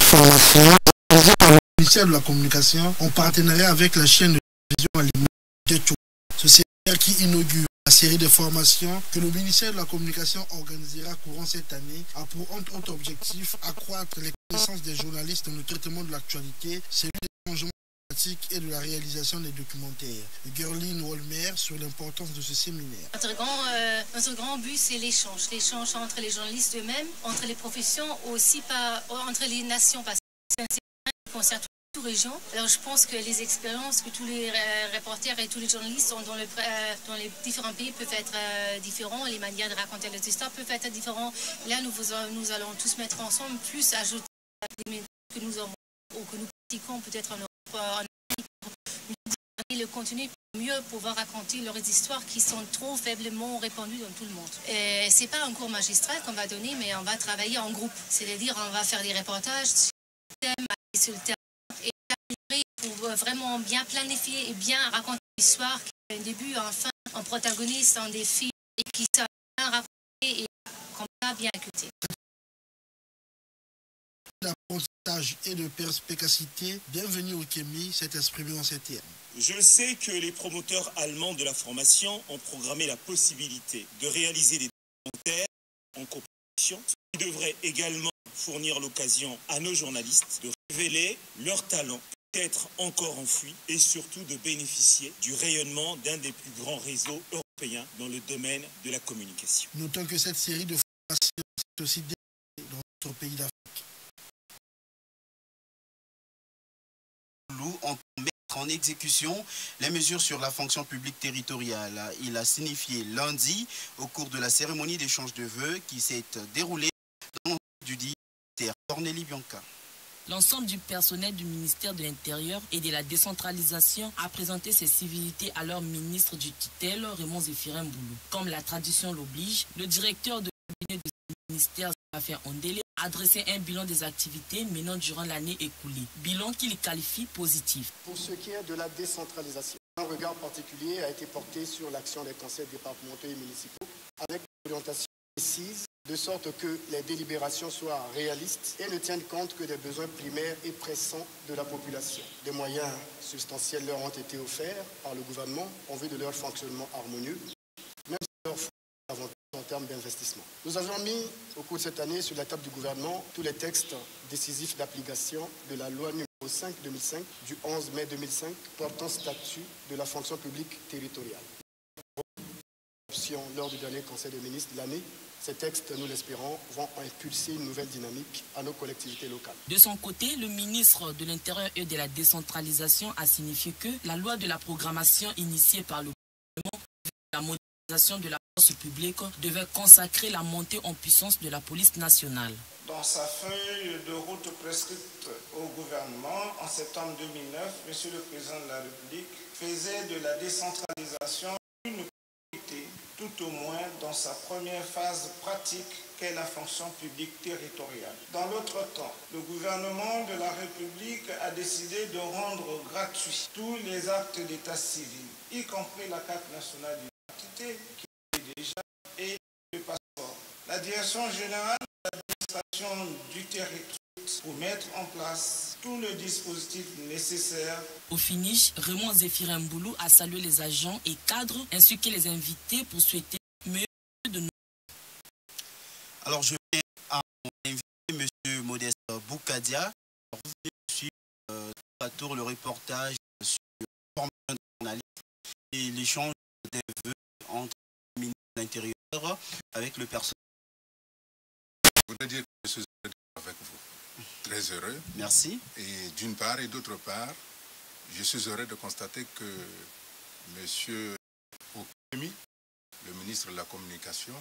formation organisée par le ministère de la Communication en partenariat avec la chaîne de télévision alimentaire. Ce séminaire qui inaugure la série de formations que le ministère de la Communication organisera courant cette année a pour entre autres objectif accroître les connaissances des journalistes dans le traitement de l'actualité, celui des changements climatiques et de la réalisation des documentaires. Gerline Wolmer sur l'importance de ce séminaire. Notre grand but, c'est l'échange entre les journalistes eux-mêmes, entre les professions, aussi entre les nations, parce que c'est un séminaire qui concerne toute région. Alors je pense que les expériences que tous les reporters et tous les journalistes ont dans les différents pays peuvent être différents, les manières de raconter les histoires peuvent être différentes. Là, nous allons tous mettre ensemble, plus ajouter des méthodes que nous avons ou que nous pratiquons peut-être en Europe, en le contenu pour mieux pouvoir raconter leurs histoires qui sont trop faiblement répandues dans tout le monde. C'est pas un cours magistral qu'on va donner, mais on va travailler en groupe. C'est-à-dire on va faire des reportages sur le thème, sur le terrain, et pour vraiment bien planifier et bien raconter l'histoire qui a un début, un fin, un protagoniste, un défi, et qui soit bien raconté et qu'on va bien écouter. D'apprentissage et de perspicacité, bienvenue au Kémi, s'est exprimé en ces termes. Je sais que les promoteurs allemands de la formation ont programmé la possibilité de réaliser des documentaires en coproduction, ce qui devrait également fournir l'occasion à nos journalistes de révéler leurs talents, peut-être encore enfouis, et surtout de bénéficier du rayonnement d'un des plus grands réseaux européens dans le domaine de la communication. Notons que cette série de formations est aussi développée dans notre pays d'Afrique. En exécution les mesures sur la fonction publique territoriale. Il a signifié lundi au cours de la cérémonie d'échange de vœux qui s'est déroulée dans le du ministère. Cornélie Bianca. L'ensemble du personnel du ministère de l'Intérieur et de la décentralisation a présenté ses civilités à leur ministre du tutelle, Raymond Zéphirin Boulou. Comme la tradition l'oblige, le directeur de cabinet de ce ministère, Séraphin Ondélé, a dressé un bilan des activités menant durant l'année écoulée. Bilan qu'il qualifie positif. Pour ce qui est de la décentralisation, un regard particulier a été porté sur l'action des conseils départementaux et municipaux avec une orientation précise de sorte que les délibérations soient réalistes et ne tiennent compte que des besoins primaires et pressants de la population. Des moyens substantiels leur ont été offerts par le gouvernement en vue de leur fonctionnement harmonieux, même si leur avantage en termes d'investissement. Nous avons mis au cours de cette année sur la table du gouvernement tous les textes décisifs d'application de la loi numéro 5-2005 du 11 mai 2005 portant statut de la fonction publique territoriale. Lors du dernier Conseil des ministres de l'année, ces textes, nous l'espérons, vont impulser une nouvelle dynamique à nos collectivités locales. De son côté, le ministre de l'Intérieur et de la décentralisation a signifié que la loi de la programmation initiée par le gouvernement la modernisation de la force publique devait consacrer la montée en puissance de la police nationale. Dans sa feuille de route prescrite au gouvernement en septembre 2009, M. le Président de la République faisait de la décentralisation une priorité, tout au moins dans sa première phase pratique qu'est la fonction publique territoriale. Dans l'autre temps, le gouvernement de la République a décidé de rendre gratuits tous les actes d'état civil, y compris la carte nationale d'identité qui est déjà et le passeport. La direction générale de l'administration du territoire pour mettre en place tout le dispositif nécessaire. Au finish, Raymond Zéphirin Boulou a salué les agents et cadres ainsi que les invités pour souhaiter mieux de nous. Alors je vais inviter M. Modeste Boukadia pour venir suivre tour à tour le reportage sur la formation des journalistes et l'échange des vœux entre le ministre de l'Intérieur avec le personnel. Je voudrais dire que je suis heureux d'être avec vous. Très heureux. Merci. Et d'une part et d'autre part, je suis heureux de constater que M. Okemi, le ministre de la Communication,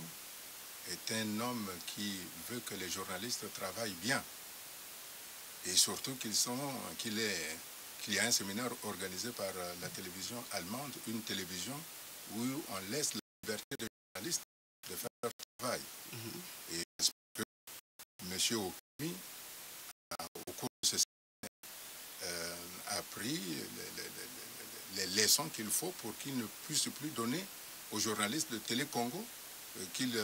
est un homme qui veut que les journalistes travaillent bien. Et surtout qu'il y a un séminaire organisé par la télévision allemande, une télévision où on laisse la liberté des journalistes de faire leur travail. Et j'espère que M. Okemi, au cours de ce séminaire, a pris les leçons qu'il faut pour qu'il ne puisse plus donner aux journalistes de Télé Congo, qu'il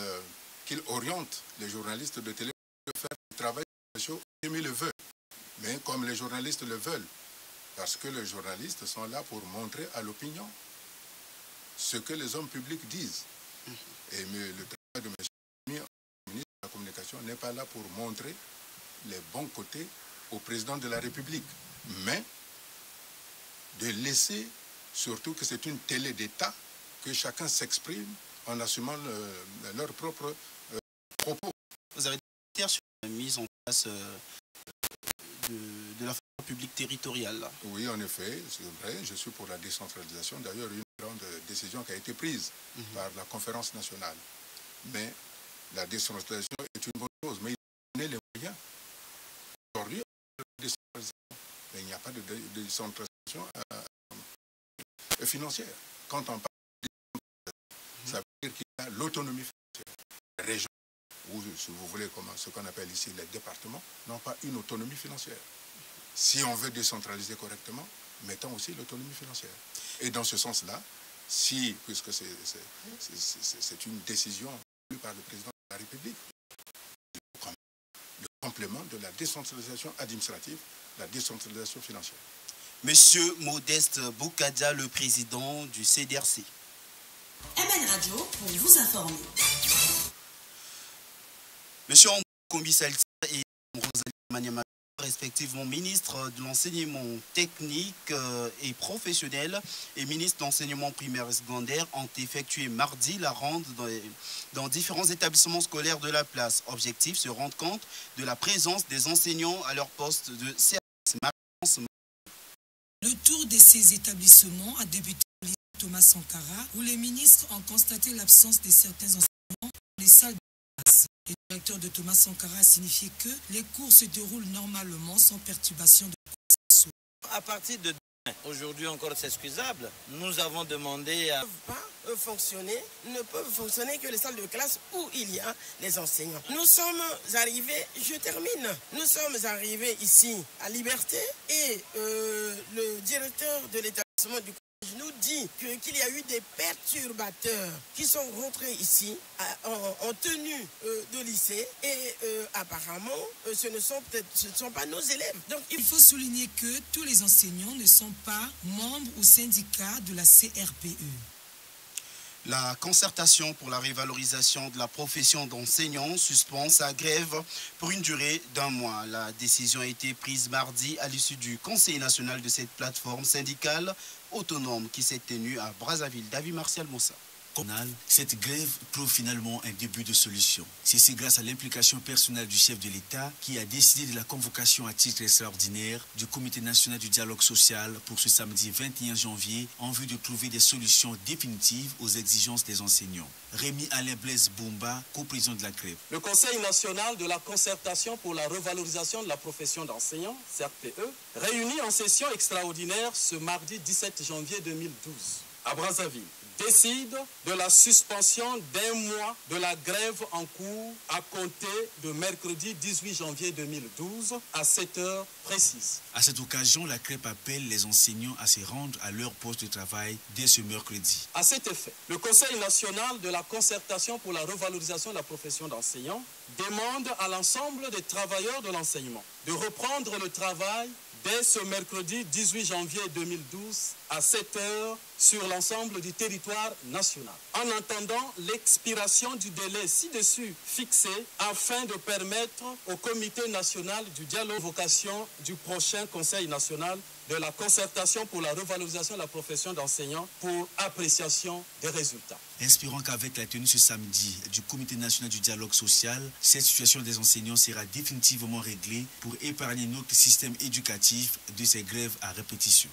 oriente les journalistes de Télé Congo de faire le travail que M. Okemi le veut. mais comme les journalistes le veulent. Parce que les journalistes sont là pour montrer à l'opinion ce que les hommes publics disent. Et le travail de M. le ministre de la Communication n'est pas là pour montrer les bons côtés au président de la République, mais de laisser, surtout que c'est une télé d'État, que chacun s'exprime en assumant leurs propres propos. Vous avez été sur la mise en place de la fonction publique territoriale. Là. Oui, en effet, c'est vrai, je suis pour la décentralisation. D'ailleurs, une grande décision qui a été prise par la conférence nationale. Mais la décentralisation est une bonne chose, mais il faut donner les moyens. Aujourd'hui, mais il n'y a pas de décentralisation financière. Quand on parle de décentralisation, ça veut dire qu'il y a l'autonomie financière. Les régions, ou si vous voulez, ce qu'on appelle ici les départements, n'ont pas une autonomie financière. Si on veut décentraliser correctement, mettons aussi l'autonomie financière. Et dans ce sens-là, puisque c'est une décision prise par le président de la République, le complément de la décentralisation administrative, la décentralisation financière. Monsieur Modeste Boukadia, le président du CDRC. MN Radio pour vous informer. Monsieur Kombi Saltia et Rosalie Maniama, respectivement ministre de l'enseignement technique et professionnel et ministre de l'enseignement primaire et secondaire, ont effectué mardi la ronde dans différents établissements scolaires de la place. Objectif, se rendre compte de la présence des enseignants à leur poste de service. Le tour de ces établissements a débuté au lycée Thomas Sankara, où les ministres ont constaté l'absence de certains enseignants dans les salles de classe. Le directeur de Thomas Sankara a signifié que les cours se déroulent normalement sans perturbation de cours. À partir de demain, aujourd'hui encore c'est excusable, nous avons demandé à... ne peuvent fonctionner que les salles de classe où il y a les enseignants. Nous sommes arrivés, je termine, nous sommes arrivés ici à Liberté et le directeur de l'établissement du collège nous dit qu'il y a eu des perturbateurs qui sont rentrés ici en tenue de lycée et apparemment ce ne sont pas nos élèves. Donc il faut souligner que tous les enseignants ne sont pas membres ou syndicats de la CRPE. La concertation pour la révalorisation de la profession d'enseignant suspend sa grève pour une durée d'1 mois. La décision a été prise mardi à l'issue du Conseil national de cette plateforme syndicale autonome qui s'est tenue à Brazzaville. David Martial Moussa. Cette grève trouve finalement un début de solution. C'est grâce à l'implication personnelle du chef de l'État qui a décidé de la convocation à titre extraordinaire du Comité national du dialogue social pour ce samedi 21 janvier en vue de trouver des solutions définitives aux exigences des enseignants. Rémi Alain Blaise Boumba, co-président de la grève. Le Conseil national de la concertation pour la revalorisation de la profession d'enseignant, CRPE, réuni en session extraordinaire ce mardi 17 janvier 2012 à Brazzaville, décide de la suspension d'1 mois de la grève en cours à compter de mercredi 18 janvier 2012 à 7 heures précises. À cette occasion, la CREP appelle les enseignants à se rendre à leur poste de travail dès ce mercredi. À cet effet, le Conseil national de la concertation pour la revalorisation de la profession d'enseignant demande à l'ensemble des travailleurs de l'enseignement de reprendre le travail dès ce mercredi 18 janvier 2012 à 7 heures sur l'ensemble du territoire national, en attendant l'expiration du délai ci-dessus fixé afin de permettre au Comité national du dialogue vocation du prochain Conseil national de la concertation pour la revalorisation de la profession d'enseignant pour appréciation des résultats. Espérons qu'avec la tenue ce samedi du Comité national du dialogue social, cette situation des enseignants sera définitivement réglée pour épargner notre système éducatif de ces grèves à répétition.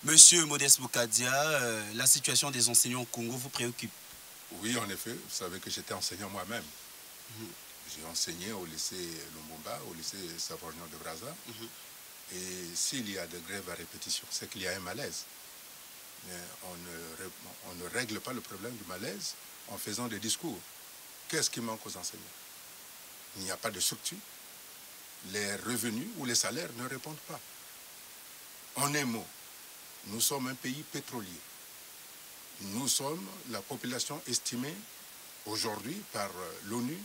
Monsieur Modeste Boukadia, la situation des enseignants au Congo vous préoccupe? Oui, en effet. Vous savez que j'étais enseignant moi-même. J'ai enseigné au lycée Lumumba, au lycée Savourignon de Brazza. Et s'il y a des grèves à répétition, c'est qu'il y a un malaise. Mais on ne règle pas le problème du malaise en faisant des discours. Qu'est-ce qui manque aux enseignants? Il n'y a pas de structure. Les revenus ou les salaires ne répondent pas. En un mot, nous sommes un pays pétrolier. Nous sommes, la population estimée aujourd'hui par l'ONU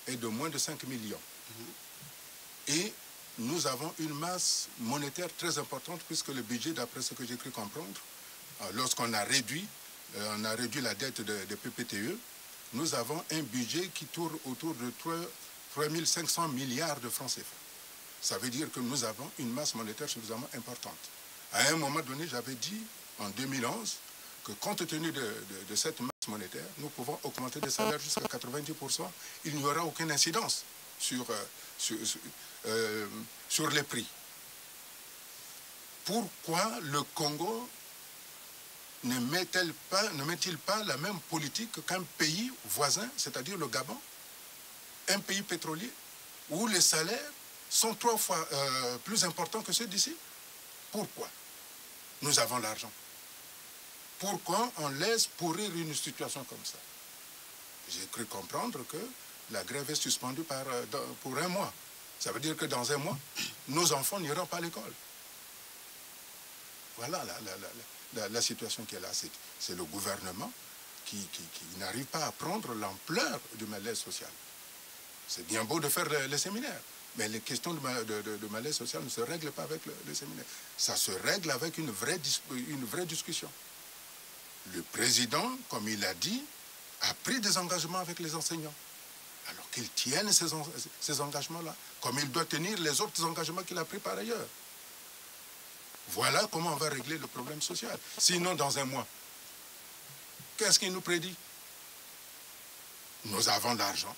est de moins de 5 millions. Et nous avons une masse monétaire très importante puisque le budget, d'après ce que j'ai cru comprendre, lorsqu'on a réduit la dette de PPTE, nous avons un budget qui tourne autour de 3 500 milliards de francs CFA. Ça veut dire que nous avons une masse monétaire suffisamment importante. À un moment donné, j'avais dit, en 2011, que compte tenu de cette masse monétaire, nous pouvons augmenter les salaires jusqu'à 90%. Il n'y aura aucune incidence sur les prix. Pourquoi le Congo ne met-il pas la même politique qu'un pays voisin, c'est-à-dire le Gabon, un pays pétrolier, où les salaires sont 3 fois plus importants que ceux d'ici? Pourquoi? Nous avons l'argent. Pourquoi on laisse pourrir une situation comme ça? J'ai cru comprendre que la grève est suspendue pour 1 mois. Ça veut dire que dans 1 mois, nos enfants n'iront pas à l'école. Voilà la situation qui est là. C'est le gouvernement qui n'arrive pas à prendre l'ampleur du malaise social. C'est bien beau de faire les séminaires, mais les questions de malaise social ne se règlent pas avec les séminaires. Ça se règle avec une vraie discussion. Le président, comme il a dit, a pris des engagements avec les enseignants. Alors qu'il tienne ces engagements-là, comme il doit tenir les autres engagements qu'il a pris par ailleurs. Voilà comment on va régler le problème social. Sinon, dans 1 mois, qu'est-ce qu'il nous prédit? Nous avons l'argent.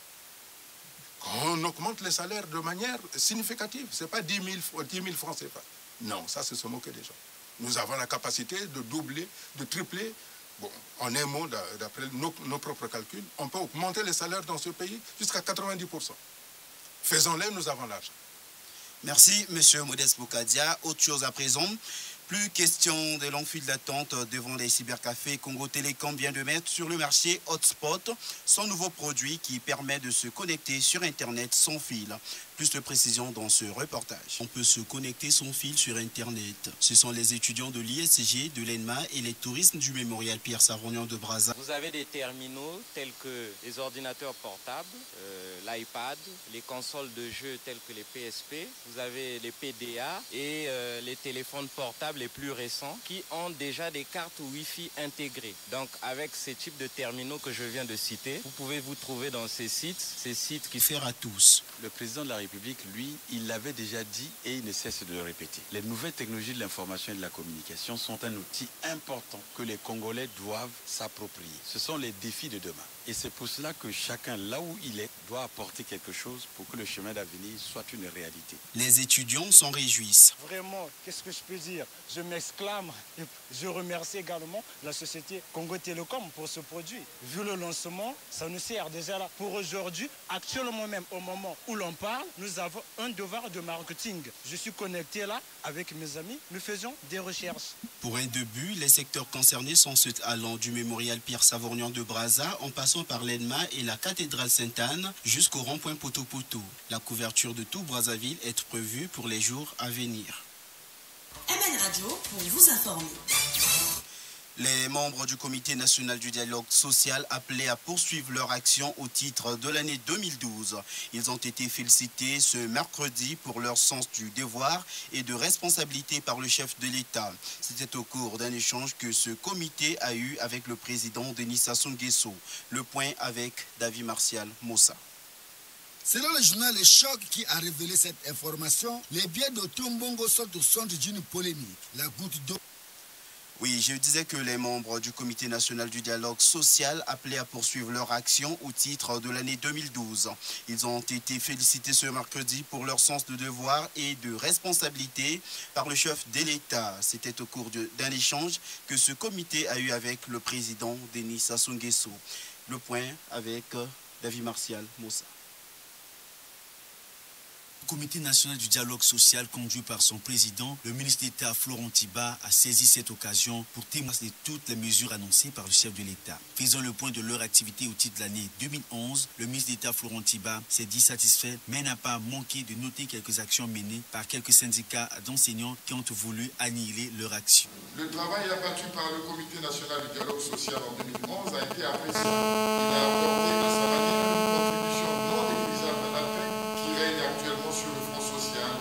On augmente les salaires de manière significative. Ce n'est pas 10 000 francs CFA. Non, ça, c'est se moquer des gens. Nous avons la capacité de doubler, de tripler. Bon, en un mot, d'après nos propres calculs, on peut augmenter les salaires dans ce pays jusqu'à 90%. Faisons-les, nous avons l'argent. Merci, M. Modeste Boukadia. Autre chose à présent, plus question de longue file d'attente devant les cybercafés. Congo Télécom vient de mettre sur le marché Hotspot, son nouveau produit qui permet de se connecter sur Internet sans fil. Plus de précisions dans ce reportage. On peut se connecter sans fil sur Internet. Ce sont les étudiants de l'ISG, de l'ENMA et les touristes du mémorial Pierre Savorgnan de Brazza. Vous avez des terminaux tels que les ordinateurs portables, l'iPad, les consoles de jeux telles que les PSP. Vous avez les PDA et les téléphones portables les plus récents qui ont déjà des cartes Wi-Fi intégrées. Donc avec ces types de terminaux que je viens de citer, vous pouvez vous trouver dans ces sites qui faire à tous. Le président de la République, lui, il l'avait déjà dit et il ne cesse de le répéter. Les nouvelles technologies de l'information et de la communication sont un outil important que les Congolais doivent s'approprier. Ce sont les défis de demain. Et c'est pour cela que chacun, là où il est, doit apporter quelque chose pour que le chemin d'avenir soit une réalité. Les étudiants s'en réjouissent. Vraiment, qu'est-ce que je peux dire? Je m'exclame et je remercie également la société Congo Télécom pour ce produit. Vu le lancement, ça nous sert déjà là. Pour aujourd'hui, actuellement même, au moment où l'on parle, nous avons un devoir de marketing. Je suis connecté là avec mes amis, nous faisons des recherches. Pour un début, les secteurs concernés sont ceux allant du mémorial Pierre Savorgnan de Brazza en passant par l'ENMA et la cathédrale Sainte-Anne jusqu'au rond-point Poto-Poto. La couverture de tout Brazzaville est prévue pour les jours à venir. MN Radio pour vous informer. Les membres du Comité national du dialogue social appelés à poursuivre leur action au titre de l'année 2012. Ils ont été félicités ce mercredi pour leur sens du devoir et de responsabilité par le chef de l'État. C'était au cours d'un échange que ce comité a eu avec le président Denis Sassou Nguesso. Le point avec David Martial Mossa. Selon le journal Le Choc qui a révélé cette information, les biens de Tombongo sont au centre d'une polémique. La goutte d'eau. Oui, je disais que les membres du Comité national du dialogue social appelés à poursuivre leur action au titre de l'année 2012. Ils ont été félicités ce mercredi pour leur sens de devoir et de responsabilité par le chef de l'État. C'était au cours d'un échange que ce comité a eu avec le président Denis Sassou Nguesso. Le point avec David Martial Mossa. Le Comité national du dialogue social conduit par son président, le ministre d'État Florent Tiba, a saisi cette occasion pour témoigner de toutes les mesures annoncées par le chef de l'État. Faisant le point de leur activité au titre de l'année 2011, le ministre d'État Florent Tiba s'est dit satisfait, mais n'a pas manqué de noter quelques actions menées par quelques syndicats d'enseignants qui ont voulu annihiler leur action. Le travail abattu par le Comité national du dialogue social en 2011 a été apprécié. Il a apporté à sa manière une contribution non négligeable à la paix qui règne actuellement sur le front social,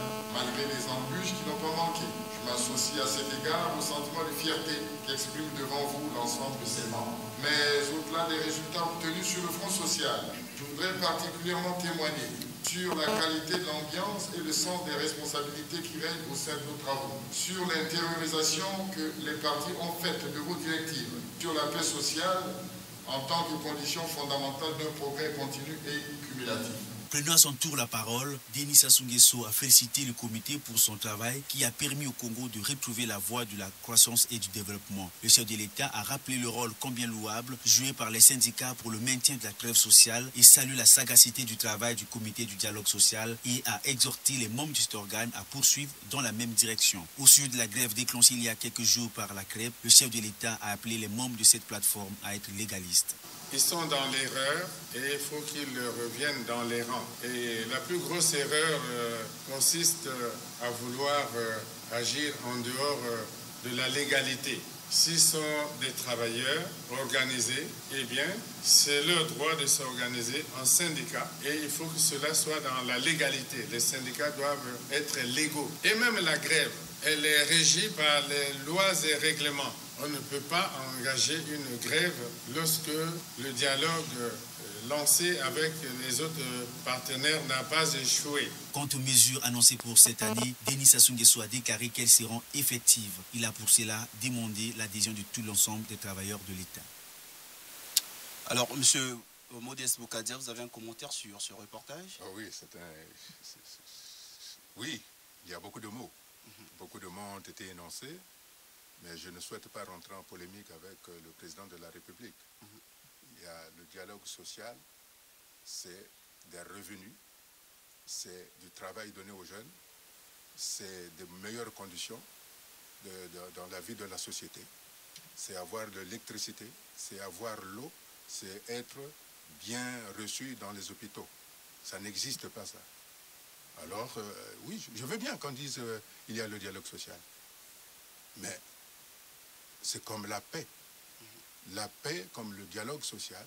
malgré les embûches qui n'ont pas manqué. Je m'associe à cet égard au sentiment de fierté qu'exprime devant vous l'ensemble de ces membres. Mais au-delà des résultats obtenus sur le front social, je voudrais particulièrement témoigner sur la qualité de l'ambiance et le sens des responsabilités qui règnent au sein de nos travaux, sur l'intériorisation que les partis ont faite de vos directives, sur la paix sociale en tant que condition fondamentale d'un progrès continu et cumulatif. Prenant à son tour la parole, Denis Sassou Nguesso a félicité le comité pour son travail qui a permis au Congo de retrouver la voie de la croissance et du développement. Le chef de l'État a rappelé le rôle combien louable joué par les syndicats pour le maintien de la trêve sociale et salue la sagacité du travail du comité du dialogue social et a exhorté les membres de cet organe à poursuivre dans la même direction. Au sujet de la grève déclenchée il y a quelques jours par la CREP, le chef de l'État a appelé les membres de cette plateforme à être légalistes. Ils sont dans l'erreur et il faut qu'ils reviennent dans les rangs. Et la plus grosse erreur consiste à vouloir agir en dehors de la légalité. S'ils sont des travailleurs organisés, eh bien, c'est leur droit de s'organiser en syndicat et il faut que cela soit dans la légalité. Les syndicats doivent être légaux. Et même la grève, elle est régie par les lois et règlements. On ne peut pas engager une grève lorsque le dialogue lancé avec les autres partenaires n'a pas échoué. Quant aux mesures annoncées pour cette année, Denis Sassou Nguesso a déclaré qu'elles seront effectives. Il a pour cela demandé l'adhésion de tout l'ensemble des travailleurs de l'État. Alors, monsieur Modeste Boukadia, vous avez un commentaire sur ce reportage? Oui, oui, il y a beaucoup de mots. Beaucoup de mots ont été énoncés. Mais je ne souhaite pas rentrer en polémique avec le président de la République. Il y a le dialogue social, c'est des revenus, c'est du travail donné aux jeunes, c'est de meilleures conditions dans la vie de la société. C'est avoir de l'électricité, c'est avoir l'eau, c'est être bien reçu dans les hôpitaux. Ça n'existe pas, ça. Alors, oui, je veux bien qu'on dise qu'il y a le dialogue social. Mais c'est comme la paix. La paix, comme le dialogue social,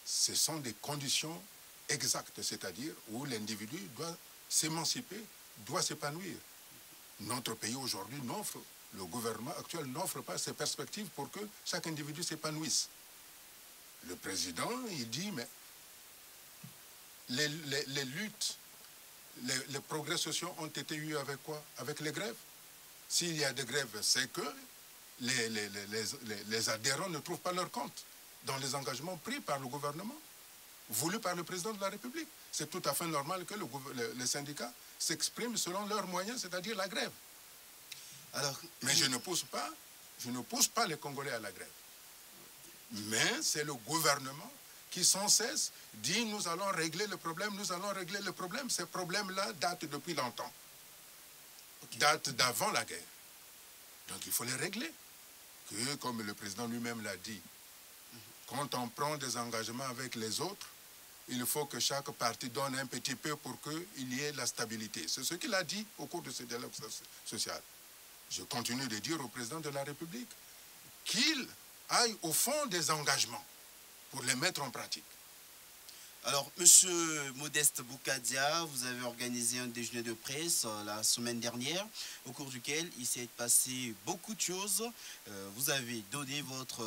ce sont des conditions exactes, c'est-à-dire où l'individu doit s'émanciper, doit s'épanouir. Notre pays aujourd'hui n'offre, le gouvernement actuel n'offre pas ces perspectives pour que chaque individu s'épanouisse. Le président, il dit, mais les luttes, les progrès sociaux ont été eus avec quoi? Avec les grèves. S'il y a des grèves, c'est que les adhérents ne trouvent pas leur compte dans les engagements pris par le gouvernement, voulus par le président de la République. C'est tout à fait normal que les syndicats s'expriment selon leurs moyens, c'est-à-dire la grève. Alors, mais je ne pousse pas les Congolais à la grève. Mais c'est le gouvernement qui sans cesse dit nous allons régler le problème, nous allons régler le problème. Ces problèmes-là datent depuis longtemps, datent d'avant la guerre. Donc il faut les régler. Que, comme le président lui-même l'a dit, quand on prend des engagements avec les autres, il faut que chaque parti donne un petit peu pour qu'il y ait la stabilité. C'est ce qu'il a dit au cours de ce dialogue social. Je continue de dire au président de la République qu'il aille au fond des engagements pour les mettre en pratique. Alors, monsieur Modeste Boukadia, vous avez organisé un déjeuner de presse la semaine dernière, au cours duquel il s'est passé beaucoup de choses. Vous avez donné votre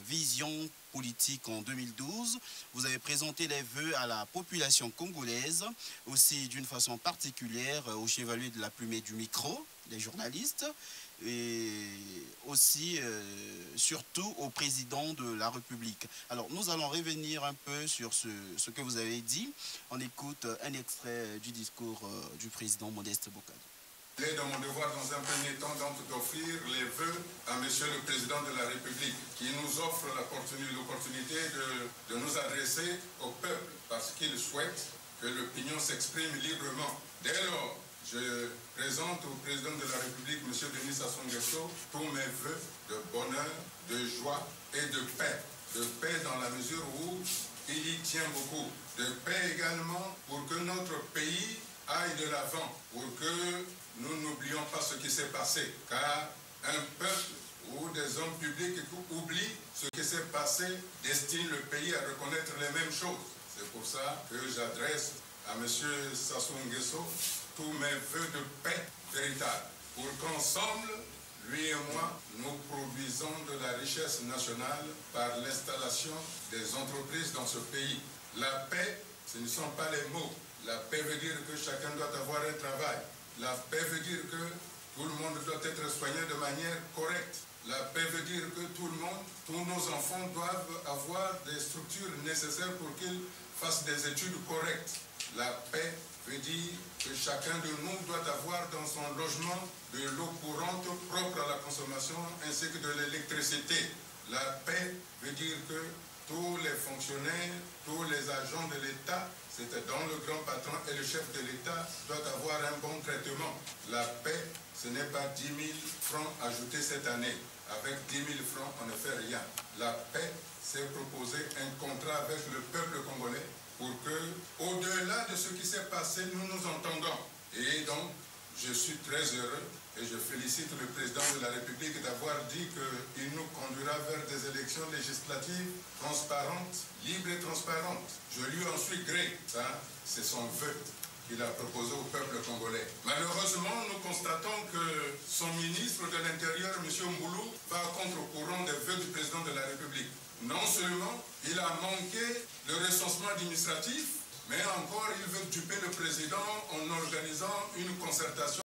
vision politique en 2012. Vous avez présenté les vœux à la population congolaise, aussi d'une façon particulière au chevalier de la plume et du micro, les journalistes, et aussi surtout au président de la République. Alors nous allons revenir un peu sur ce que vous avez dit. On écoute un extrait du discours du président Modeste Boukadia. Il est dans mon devoir dans un premier temps d'offrir les vœux à monsieur le président de la République qui nous offre l'opportunité de nous adresser au peuple parce qu'il souhaite que l'opinion s'exprime librement. Dès lors, je présente au président de la République, M. Denis Sassou Nguesso, tous mes vœux de bonheur, de joie et de paix. De paix dans la mesure où il y tient beaucoup. De paix également pour que notre pays aille de l'avant, pour que nous n'oublions pas ce qui s'est passé. Car un peuple ou des hommes publics qui oublient ce qui s'est passé destine le pays à reconnaître les mêmes choses. C'est pour ça que j'adresse à M. Sassou Nguesso tous mes vœux de paix véritable, pour qu'ensemble, lui et moi, nous produisons de la richesse nationale par l'installation des entreprises dans ce pays. La paix, ce ne sont pas les mots. La paix veut dire que chacun doit avoir un travail. La paix veut dire que tout le monde doit être soigné de manière correcte. La paix veut dire que tout le monde, tous nos enfants doivent avoir des structures nécessaires pour qu'ils fassent des études correctes. La paix veut dire que chacun de nous doit avoir dans son logement de l'eau courante propre à la consommation ainsi que de l'électricité. La paix veut dire que tous les fonctionnaires, tous les agents de l'État, c'est dans le grand patron et le chef de l'État, doivent avoir un bon traitement. La paix, ce n'est pas 10 000 francs ajoutés cette année. Avec 10 000 francs, on ne fait rien. La paix, c'est proposer un contrat avec le peuple congolais pour que, au-delà de ce qui s'est passé, nous nous entendons. Et donc, je suis très heureux et je félicite le président de la République d'avoir dit qu'il nous conduira vers des élections législatives transparentes, libres et transparentes. Je lui en suis gré. Ça, c'est son vœu qu'il a proposé au peuple congolais. Malheureusement, nous constatons que son ministre de l'Intérieur, M. Mboulou, va à contre-courant des vœux du président de la République. Non seulement il a manqué le recensement administratif, mais encore il veut duper le président en organisant une concertation